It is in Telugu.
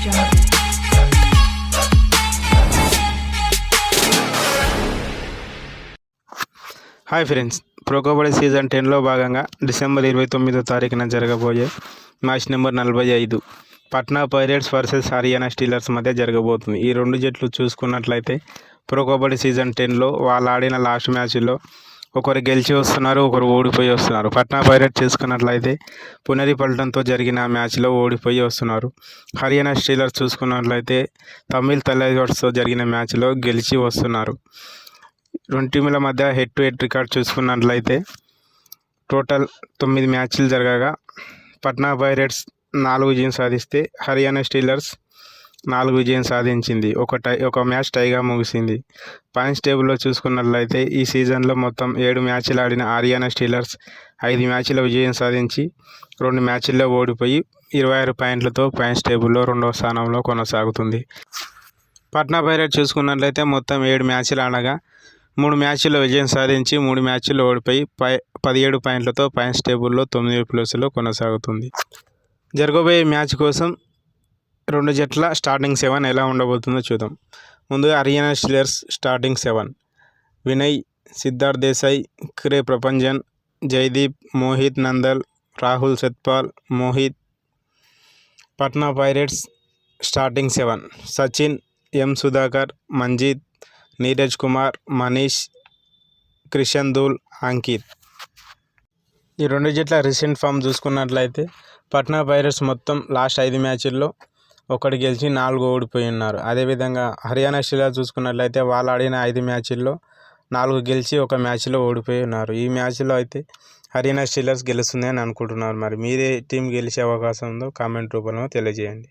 jungle. Hi friends, pro kabaddi season 10లో భాగంగా డిసెంబర్ 29వ తారీఖున జరగబోయే match number 45 Patna pirates versus Haryana steelers మధ్య జరగబోతుంది. ఈ రెండు జట్లు చూసుకున్నట్లయితే ప్రో కబడ్డీ సీజన్ 10లో వాళ్ళు ఆడిన లాస్ట్ మ్యాచ్లో ఒకరు గెలిచి వస్తున్నారు, ఒకరు ఓడిపోయి వస్తున్నారు. పట్నా పైరేట్స్ చూసుకున్నట్లయితే పునేరి పల్టన్తో జరిగిన మ్యాచ్లో ఓడిపోయి వస్తున్నారు. హర్యానా స్టీలర్స్ చూసుకున్నట్లయితే తమిళ్ తలైవర్స్తో జరిగిన మ్యాచ్లో గెలిచి వస్తున్నారు. రెండు టీముల మధ్య హెడ్ టు హెడ్ రికార్డ్ చూసుకున్నట్లయితే టోటల్ 9 మ్యాచ్లు జరగగా పట్నా పైరేట్స్ 4 విజయం సాధిస్తే హర్యానా స్టీలర్స్ 4 విజయం సాధించింది. ఒక మ్యాచ్ టైగా ముగిసింది. పాయింట్స్ టేబుల్లో చూసుకున్నట్లయితే ఈ సీజన్లో మొత్తం 7 మ్యాచ్లు ఆడిన హర్యానా స్టీలర్స్ 5 మ్యాచ్ల విజయం సాధించి 2 మ్యాచ్ల్లో ఓడిపోయి 26 పాయింట్లతో పాయింట్స్ టేబుల్లో 2వ స్థానంలో కొనసాగుతుంది. పట్నా పైరేట్స్ చూసుకున్నట్లయితే మొత్తం 7 మ్యాచ్లు ఆడగా 3 మ్యాచ్ల్లో విజయం సాధించి 3 మ్యాచ్ల్లో ఓడిపోయి 17 పాయింట్లతో పాయింట్స్ టేబుల్లో 9వ ప్లేస్లో కొనసాగుతుంది. జరగబోయే మ్యాచ్ కోసం రెండు జట్ల స్టార్టింగ్ 7 ఎలా ఉండబోతుందో చూద్దాం. ముందుగా హర్యానా స్టీలర్స్ స్టార్టింగ్ 7: వినయ్, సిద్ధార్థ్ దేశాయ్, క్రే Prapanjan, Jaideep, Mohit Nandal, Rahul Satpal, Mohit. Patna pirates starting 7: Sachin, M Sudhakar, Manjeet, Neeraj Kumar, Manish, Krishan Dhull, Ankit. ఈ రెండు జట్ల రీసెంట్ ఫామ్ చూసుకున్నట్లయితే పట్నా పైరేట్స్ మొత్తం లాస్ట్ 5 మ్యాచ్ల్లో 1 గెలిచి 4 ఓడిపోయి ఉన్నారు. అదేవిధంగా హర్యానా స్టీలర్స్ చూసుకున్నట్లయితే వాళ్ళు ఆడిన 5 మ్యాచ్ల్లో 4 గెలిచి 1 మ్యాచ్లో ఓడిపోయి ఉన్నారు. ఈ మ్యాచ్లో అయితే హర్యానా స్టీలర్స్ గెలుస్తుంది అని అనుకుంటున్నారు. మరి మీరే టీం గెలిచే అవకాశం ఉందో కామెంట్ రూపంలో తెలియజేయండి.